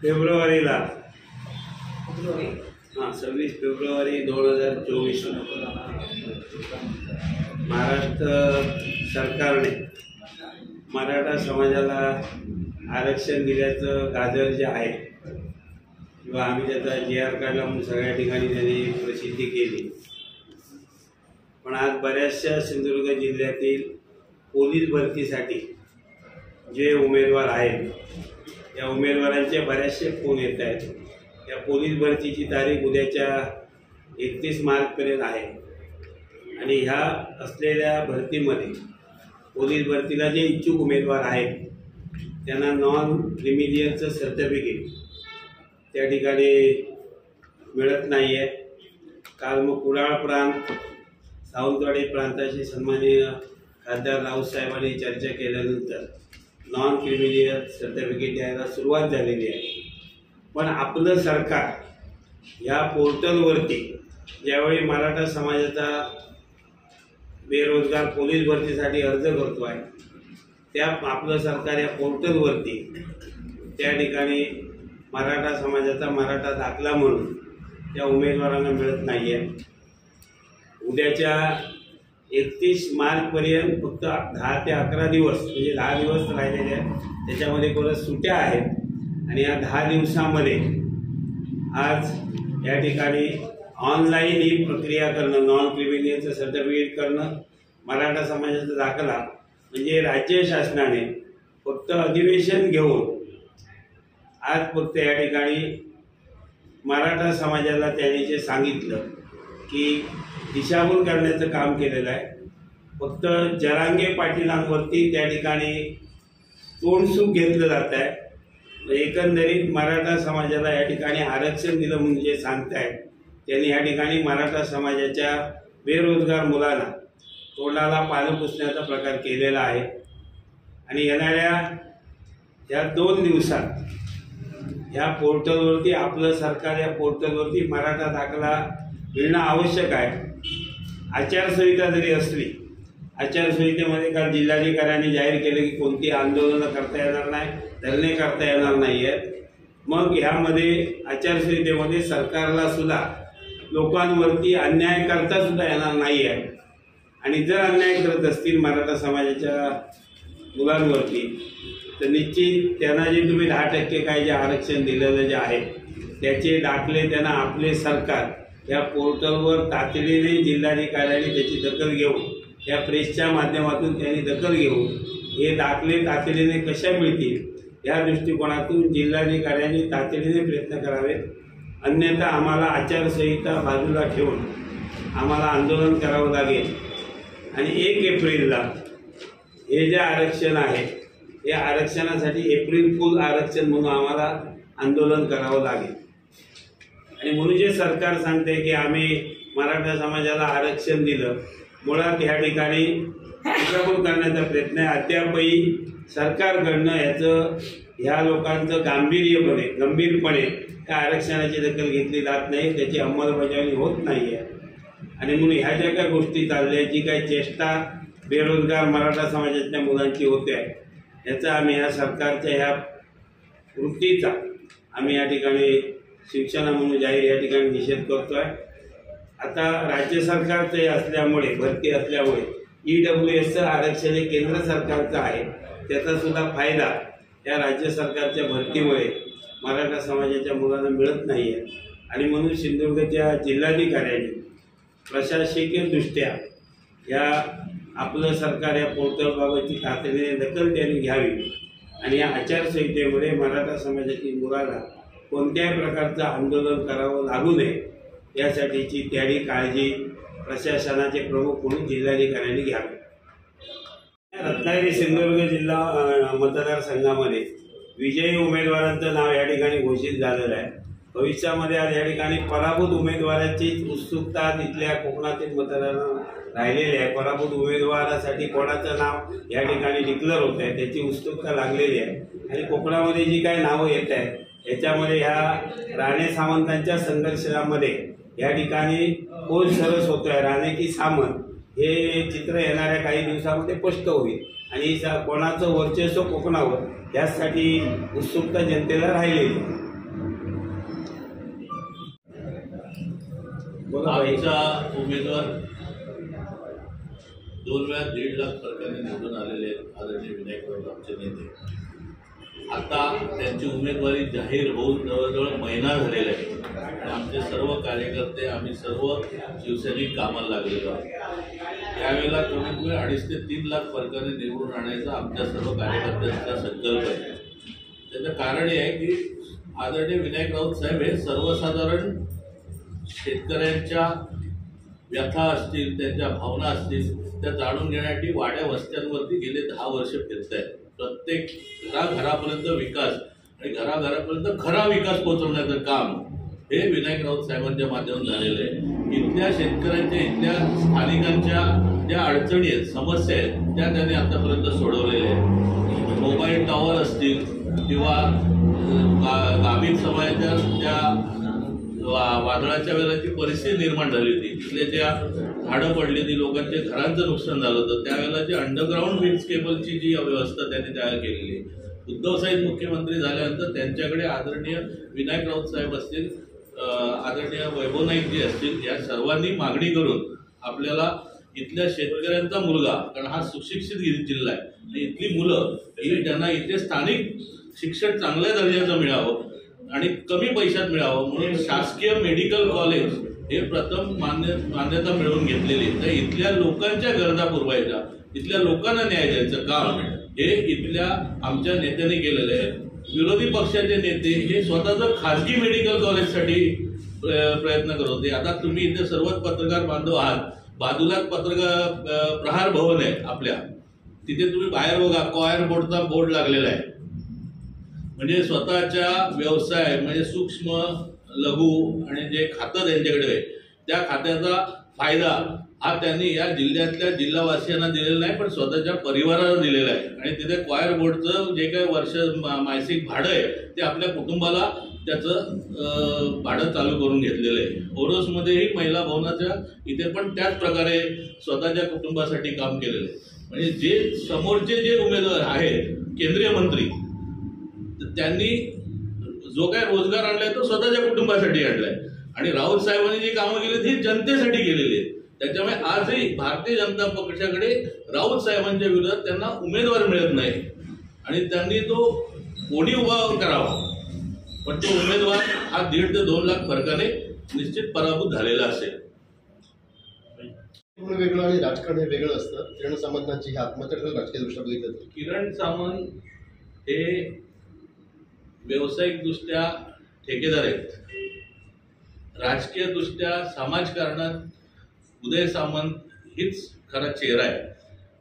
फेब्रुवारीला 26 फेब्रुवारी 2024 महाराष्ट्र सरकारने मराठा समाजाला आरक्षण दिल्याचं गाजर जे आहे किंवा आम्ही त्याचा JR काढला म्हणून सगळ्या ठिकाणी त्यांनी प्रसिद्धी केली। पण आज बऱ्याचशा सिंधुदुर्ग जिल्ह्यातील पोलीस भरतीसाठी जे उमेदवार आहेत या उमेदवारांचे बरेचसे फोन येत आहेत। या पोलीस भरतीची तारीख उद्याच्या 31 मार्चपर्यंत आहे आणि ह्या असलेल्या भरतीमध्ये पोलीस भरतीला जे इच्छुक उमेदवार आहेत त्यांना नॉन क्रिमिलियरचं सर्टिफिकेट त्या ठिकाणी मिळत नाही आहे। काल मग कुडाळ प्रांत सावंतवाडी प्रांताशी सन्माननीय खासदार राऊत साहेबांनी चर्चा केल्यानंतर नॉन क्रिमिलियर सर्टिफिकेट द्यायला सुरुवात झालेली आहे। पण आपलं सरकार या पोर्टलवरती ज्यावेळी मराठा समाजाचा बेरोजगार पोलीस भरतीसाठी अर्ज करतो आहे त्या आपलं सरकार या पोर्टलवरती त्या ठिकाणी मराठा समाजाचा मराठा दाखला म्हणून त्या उमेदवारांना मिळत नाही आहे। उद्याच्या 31 मार्चपर्यंत फक्त 10 ते 11 दिवस म्हणजे 10 दिवस राहिलेले आहेत। त्याच्यामध्ये परत सुट्ट्या आहेत आणि या 10 दिवसामध्ये आज या ठिकाणी ऑनलाईन ही प्रक्रिया करणं, नॉन क्रिमिलियरचं सर्टिफिकेट करणं, मराठा समाजाचा दाखला म्हणजे राज्य शासनाने फक्त अधिवेशन घेऊन आज फक्त या ठिकाणी मराठा समाजाला त्यांनी जे सांगितलं की दिशाभूल करण्याचं काम केलेलं आहे। फक्त जरांगे पाटीलांवरती त्या ठिकाणी तोंडसूक घेतलं जात आहे। एकंदरीत मराठा समाजाला या ठिकाणी आरक्षण दिलं म्हणून जे सांगतायत त्यांनी या ठिकाणी मराठा समाजाच्या बेरोजगार मुलांना तोंडाला पानं पुसण्याचा प्रकार केलेला आहे। आणि येणाऱ्या या 2 दिवसात या पोर्टलवरती आपलं सरकार या पोर्टलवरती मराठा दाखला मिळणं आवश्यक आहे। आचारसंहिता जरी असली आचारसंहितेमध्ये काल जिल्हाधिकाऱ्यांनी जाहीर केले की कोणती आंदोलनं करता येणार नाही, धरणे करता येणार नाही आहेत। मग ह्यामध्ये आचारसंहितेमध्ये सरकारला सुद्धा लोकांवरती अन्याय करता सुद्धा येणार नाही आहे आणि जर अन्याय करत असतील मराठा समाजाच्या मुलांवरती तर निश्चित त्यांना जे तुम्ही 10% काय जे आरक्षण दिलेलं जे आहे त्याचे दाखले त्यांना आपले सरकार या पोर्टलवर तातडीने जिल्हाधिकाऱ्यांनी त्याची दखल घेऊन या प्रेसच्या माध्यमातून त्यांनी दखल घेऊन हे दाखले तातडीने कशा मिळतील या दृष्टिकोनातून जिल्हाधिकाऱ्यांनी तातडीने प्रयत्न करावेत। अन्यथा आम्हाला आचारसंहिता बाजूला ठेवून आम्हाला आंदोलन करावं लागेल आणि 1 एप्रिलला हे जे आरक्षण आहे या आरक्षणासाठी एप्रिल फुल आरक्षण म्हणून आम्हाला आंदोलन करावं लागेल। आणि म्हणून जे सरकार सांगते की आम्ही मराठा समाजाला आरक्षण दिलं, मुळात ह्या ठिकाणी दिशाभूल करण्याचा प्रयत्न आहे। अद्यापही सरकारकडनं याचं ह्या लोकांचं गंभीरपणे त्या आरक्षणाची दखल घेतली जात नाही, त्याची अंमलबजावणी होत नाही आहे। आणि म्हणून ह्या ज्या काही गोष्टी चालल्या जी काही चेष्टा बेरोजगार मराठा समाजाच्या मुलांची होते आहे याचा आम्ही ह्या सरकारच्या ह्या कृतीचा आम्ही या ठिकाणी शिवसेना म्हणून जाहीर या ठिकाणी निषेध करतो आहे। आता राज्य सरकारचे असल्यामुळे भरती असल्यामुळे EWSचं आरक्षण हे केंद्र सरकारचं आहे, त्याचा सुद्धा फायदा या राज्य सरकारच्या भरतीमुळे मराठा समाजाच्या मुलांना मिळत नाही आहे। आणि म्हणून सिंधुदुर्गच्या जिल्हाधिकाऱ्यांनी प्रशासकीयदृष्ट्या या आपलं सरकार या पोर्टलबाबतची तातडीने दखल त्यांनी घ्यावी आणि या आचारसंहितेमध्ये मराठा समाजातील मुलांना कोणत्याही प्रकारचं आंदोलन करावं लागू नये यासाठीची त्याची काळजी प्रशासनाचे प्रमुख म्हणून जिल्हाधिकाऱ्यांनी घ्यावी। रत्नागिरी सिंधुदुर्ग जिल्हा मतदारसंघामध्ये विजयी उमेदवारांचं नाव या ठिकाणी घोषित झालेलं आहे। भविष्यामध्ये आज या ठिकाणी पराभूत उमेदवारांची उत्सुकता तिथल्या कोकणातील मतदारांना राहिलेली आहे। पराभूत उमेदवारासाठी कोणाचं नाव या ठिकाणी डिक्लेअर होत आहे त्याची उत्सुकता लागलेली आहे आणि कोकणामध्ये जी काही नावं येत आहेत याच्यामध्ये ह्या राणे सामंतांच्या संघर्षामध्ये या ठिकाणी कोण सरस होतोय, राणे की सामंत हे चित्र येणाऱ्या काही दिवसामध्ये स्पष्ट होईल आणि कोणाचं वर्चस्व कोकणावर यासाठी उत्सुकता जनतेला राहिलेली आहे. आमचा उमेदवार 2 वेळा 1.5 लाख फरकाने निवडून आलेले आदरणीय विनायक राऊत आमचे नेते. आता त्यांची उमेदवारी जाहीर होऊन जवळजवळ महिना झालेला आहे आणि आमचे सर्व कार्यकर्ते आम्ही सर्व शिवसैनिक कामाला लागलेलो आहोत. यावेळेला कमीत कमी 2.5 ते 3 लाख फरकाने निवडून आणायचा आमच्या सर्व कार्यकर्त्यांचा संकल्प आहे. त्याचं कारण हे आहे की आदरणीय विनायक राऊत साहेब हे सर्वसाधारण शेतकऱ्यांच्या व्यथा असतील, त्यांच्या भावना असतील, त्या जाणून घेण्यासाठी वाड्या वस्त्यांवरती गेले 10 वर्ष फिरत आहेत. प्रत्येक घराघरापर्यंत विकास आणि घराघरापर्यंत खरा विकास पोहोचवण्याचं काम हे विनायक राऊत साहेबांच्या माध्यमातून झालेलं आहे. इथल्या शेतकऱ्यांच्या, इथल्या स्थानिकांच्या ज्या अडचणी आहेत, समस्या आहेत, त्या त्यांनी आतापर्यंत सोडवलेल्या आहेत. मोबाईल टॉवर असतील किंवा गाभिन समाजाच्या ज्या वादळाच्या वेळेला जी परिस्थिती निर्माण झाली होती, तिथले ज्या झाडं पडली होती, लोकांच्या घरांचं नुकसान झालं होतं, त्यावेळेला जी अंडरग्राऊंड वीज केबलची जी व्यवस्था त्यांनी तयार केलेली आहे. उद्धव साहेब मुख्यमंत्री झाल्यानंतर त्यांच्याकडे आदरणीय विनायक राऊत साहेब असतील, आदरणीय वैभव नाईक जी असतील, या सर्वांनी मागणी करून आपल्याला इथल्या शेतकऱ्यांचा मुलगा, कारण हा सुशिक्षित जिल्हा आहे आणि इथली मुलं ही ज्यांना इथे स्थानिक शिक्षण चांगल्या दर्जाचं मिळावं आणि कमी पैशात मिळावं म्हणून शासकीय मेडिकल कॉलेज हे प्रथम मान्यता मिळवून घेतलेली. तर इथल्या लोकांच्या गरजा पुरवायच्या, इथल्या लोकांना न्याय द्यायचं काम हे इथल्या आमच्या नेत्यांनी केलेलं आहे. विरोधी पक्षाचे नेते हे स्वतःचं खाजगी मेडिकल कॉलेजसाठी प्रयत्न करत होते. आता तुम्ही इथे सर्वच पत्रकार बांधव आहात, बाजूलाच पत्रकार प्रहार भवन आहे आपल्या, तिथे तुम्ही बाहेर बघा, कॉयर बोर्डचा बोर्ड लागलेला आहे. म्हणजे स्वतःच्या व्यवसाय म्हणजे सूक्ष्म लघु आणि जे खातं त्यांच्याकडे आहे त्या खात्याचा फायदा हा त्यांनी या जिल्ह्यातल्या जिल्हावासियांना दिलेला नाही, पण स्वतःच्या परिवाराला दिलेला आहे. आणि तिथे कॉयर बोर्डचं जे काही वर्ष मासिक भाडं आहे ते आपल्या कुटुंबाला त्याचं भाडं चालू करून घेतलेलं आहे. ओरोसमध्येही महिला भवनाच्या इथे पण त्याच प्रकारे स्वतःच्या कुटुंबासाठी काम केलेलं आहे. म्हणजे जे समोरचे जे उमेदवार आहेत केंद्रीय मंत्री, त्यांनी जो काय रोजगार आणलाय तो स्वतःच्या कुटुंबासाठी आणलाय आणि राऊत साहेबांनी जी कामं केली ती जनतेसाठी केलेली आहेत. त्याच्यामुळे आजही भारतीय जनता पक्षाकडे राऊत साहेबांच्या विरोधात त्यांना उमेदवार मिळत नाही आणि त्यांनी तो कोणी उभा करावा, पण तो उमेदवार हा 1.5 ते 2 लाख फरकाने निश्चित पराभूत झालेला असेल. वेगळं आणि राजकारण हे वेगळं असतं. किरण सामंतांची आत्महत्या राजकीय दृष्ट्या बघितलं तर किरण सामंत हे व्यावसायिकदृष्ट्या ठेकेदार आहेत, राजकीयदृष्ट्या समाजकारणात उदय सामंत हीच खरा चेहरा आहे.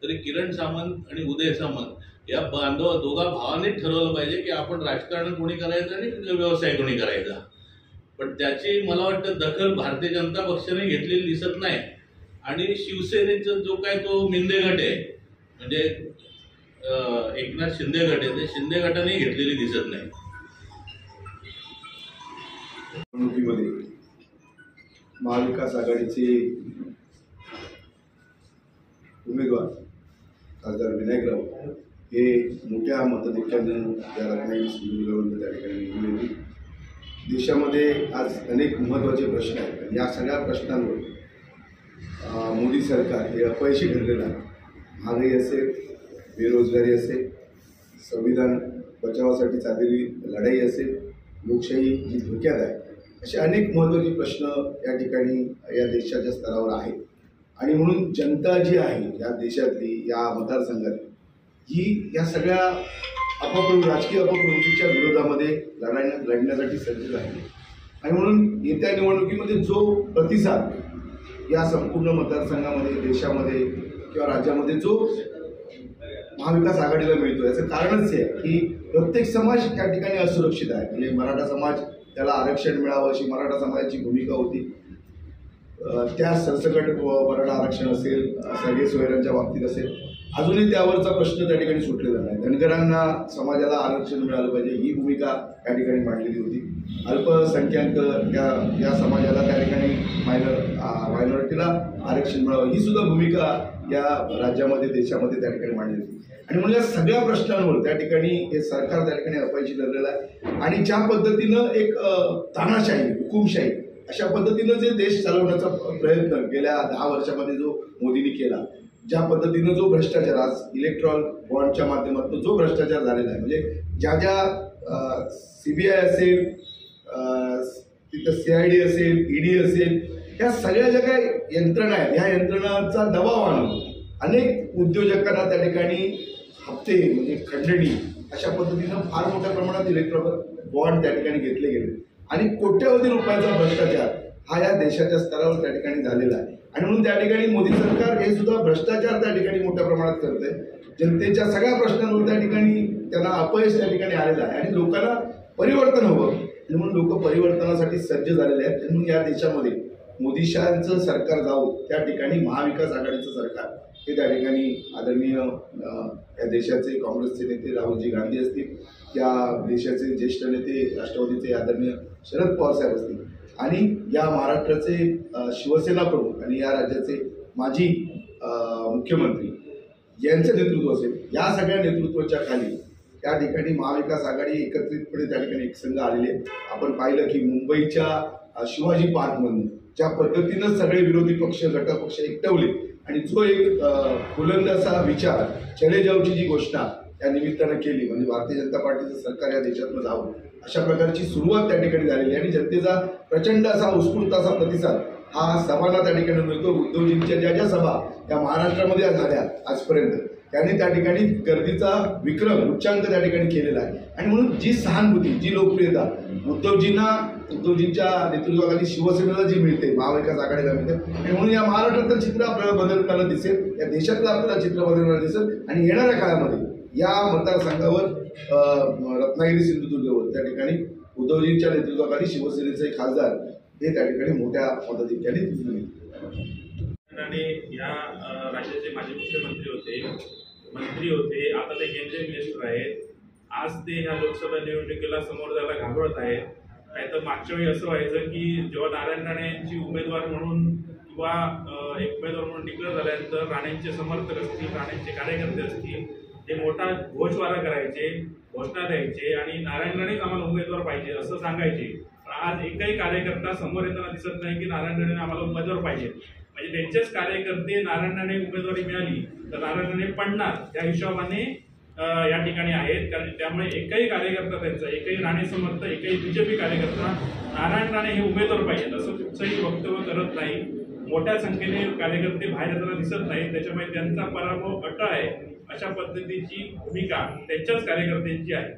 तरी किरण सामंत आणि उदय सामंत या दोघा भावांनी ठरवलं पाहिजे की आपण राजकारण कोणी करायचं आणि व्यवसाय कोणी करायचा. पण त्याची मला वाटतं दखल भारतीय जनता पक्षाने घेतलेली दिसत नाही आणि शिवसेनेचा जो काय तो मिंदे गट आहे म्हणजे एकनाथ शिंदे गट आहे, ते शिंदे गटाने घेतलेली दिसत नाही. निवडणुकीमध्ये महाविकास आघाडीचे उमेदवार खासदार विनायक राऊत हे मोठ्या मतधिक्यानं त्या रत्नागिरी त्या ठिकाणी निवडून येतील. देशामध्ये आज अनेक महत्त्वाचे प्रश्न आहेत आणि या सगळ्या प्रश्नांवर मोदी सरकार हे अपयशी ठरलेलं आहे. महागाई असेल, बेरोजगारी असेल, संविधान बचावासाठी चाललेली लढाई असेल, लोकशाही जी धोक्यात आहे, असे अनेक महत्त्वाचे प्रश्न या ठिकाणी या देशाच्या स्तरावर आहेत. आणि म्हणून जनता जी आहे या देशातली, या मतदारसंघातली, ही या सगळ्या राजकीय अपप्रवृत्तीच्या विरोधामध्ये लढण्यासाठी सज्ज आहे. आणि म्हणून येत्या निवडणुकीमध्ये जो प्रतिसाद या संपूर्ण मतदारसंघामध्ये, देशामध्ये किंवा राज्यामध्ये जो महाविकास आघाडीला मिळतो याचं कारणच आहे की प्रत्येक समाज त्या ठिकाणी असुरक्षित आहे. म्हणजे मराठा समाज त्याला आरक्षण मिळावं अशी मराठा समाजाची भूमिका होती. त्या सरसकट मराठा आरक्षण असेल, सगळे सोयऱ्यांच्या बाबतीत असेल, अजूनही त्यावरचा प्रश्न त्या ठिकाणी सुटलेला नाही. धनगरांना समाजाला आरक्षण मिळालं पाहिजे ही भूमिका त्या ठिकाणी मांडलेली होती. अल्पसंख्याक या समाजाला त्या ठिकाणी मायनॉरिटीला आरक्षण मिळावं ही सुद्धा भूमिका या राज्यामध्ये देशामध्ये त्या ठिकाणी मांडली होती. आणि म्हणून या सगळ्या प्रश्नांवर त्या ठिकाणी हे सरकार त्या ठिकाणी अपयशी ठरलेलं आहे. आणि ज्या पद्धतीनं एक तानाशाही हुकुमशाही अशा पद्धतीनं जे देश चालवण्याचा प्रयत्न गेल्या 10 वर्षामध्ये जो मोदींनी केला, ज्या पद्धतीनं जो भ्रष्टाचार आज इलेक्ट्रॉनिक बॉन्डच्या माध्यमातून जो भ्रष्टाचार झालेला आहे, म्हणजे ज्या CBI असेल, तिथं CID असेल, ED असेल, ह्या सगळ्या ज्या काही यंत्रणा आहेत, ह्या यंत्रणांचा दबाव आणून अनेक उद्योजकांना त्या ठिकाणी हप्ते म्हणजे खंडणी अशा पद्धतीनं फार मोठ्या प्रमाणात इलेक्ट्रॉनिक बॉन्ड त्या ठिकाणी घेतले गेले आणि कोट्यवधी रुपयाचा भ्रष्टाचार हा या देशाच्या स्तरावर त्या ठिकाणी झालेला आहे. आणि म्हणून त्या ठिकाणी मोदी सरकार हे सुद्धा भ्रष्टाचार त्या ठिकाणी मोठ्या प्रमाणात करते. जनतेच्या सगळ्या प्रश्नांवर त्या ठिकाणी त्यांना अपयश त्या ठिकाणी आलेलं आहे आणि लोकांना परिवर्तन हवं आणि म्हणून लोक परिवर्तनासाठी सज्ज झालेले आहेत. म्हणून या देशामध्ये मोदी शहांचं सरकार जाऊन त्या ठिकाणी महाविकास आघाडीचं सरकार हे त्या ठिकाणी आदरणीय या देशाचे काँग्रेसचे नेते राहुलजी गांधी असतील, त्या देशाचे ज्येष्ठ नेते राष्ट्रवादीचे आदरणीय शरद पवार साहेब असतील आणि या महाराष्ट्राचे शिवसेना प्रमुख आणि या राज्याचे माजी मुख्यमंत्री यांचं नेतृत्व असेल, या सगळ्या नेतृत्वाच्या खाली त्या ठिकाणी महाविकास आघाडी एकत्रितपणे त्या ठिकाणी एक संघ आलेले आहेत. आपण पाहिलं की मुंबईच्या शिवाजी पार्कमधून ज्या पद्धतीनं सगळे विरोधी पक्ष घटकपक्ष एकटवले आणि जो एक बुलंद असा विचार चले जाऊची जी घोषणा या निमित्तानं केली, म्हणजे भारतीय जनता पार्टीचं सरकार या देशातनं जावं अशा प्रकारची सुरुवात त्या ठिकाणी झालेली आणि जनतेचा प्रचंड असा उत्स्फूर्त असा प्रतिसाद हा सभांना त्या ठिकाणी मिळतो. उद्धवजींच्या ज्या सभा या महाराष्ट्रामध्ये झाल्या आजपर्यंत त्यांनी त्या ठिकाणी गर्दीचा विक्रम उच्चांक त्या ठिकाणी केलेला आहे. आणि म्हणून जी सहानुभूती जी लोकप्रियता उद्धवजींच्या नेतृत्वाखाली शिवसेनेला जी मिळते, महाविकास आघाडीला मिळते आणि म्हणून या महाराष्ट्रातलं चित्र आपल्याला बदलताना दिसेल, या देशातलं आपल्याला चित्र बदलताना दिसेल आणि येणाऱ्या काळामध्ये या मतदारसंघावर रत्नागिरी सिंधुदुर्गवर त्या ठिकाणी उद्धवजींच्या नेतृत्वाखाली शिवसेनेचे खासदार हे त्या ठिकाणी मोठ्या मताधिक्याने निवडून येतील. आणि या राज्याचे माजी मुख्यमंत्री मंत्री होते, आता ते केंद्रीय मिनिस्टर आहेत. आज ते ह्या लोकसभा निवडणुकीला समोर जायला घाबरत आहेत. नाही तर मागच्या वेळी असं व्हायचं की जेव्हा नारायण राणे यांची उमेदवार म्हणून किंवा एक उमेदवार म्हणून डिक्लेअर झाल्यानंतर राणेंचे समर्थक असतील, राणेंचे कार्यकर्ते असतील, ते मोठा घोषवारा करायचे, घोषणा द्यायचे आणि नारायण राणेच आम्हाला उमेदवार पाहिजे असं सांगायचे. पण आज एकही कार्यकर्ता समोर येताना दिसत नाही की नारायण राणे आम्हाला उमेदवार पाहिजे. म्हणजे त्यांचेच कार्यकर्ते नारायण राणे उमेदवारी मिळाली तर नारायण राणे पडणार त्या हिशोबाने या ठिकाणी आहेत. कारण त्यामुळे एकही कार्यकर्ता त्यांचा, एकही राणे समर्थ, एकही BJP कार्यकर्ता नारायण राणे हे उमेदवार पाहिजेत असं कुठचंही वक्तव्य करत नाही. मोठ्या संख्येने कार्यकर्ते बाहेर येताना दिसत नाहीत, त्याच्यामुळे त्यांचा पराभव अटळ आहे अशा पद्धतीची भूमिका त्यांच्याच कार्यकर्त्यांची आहे.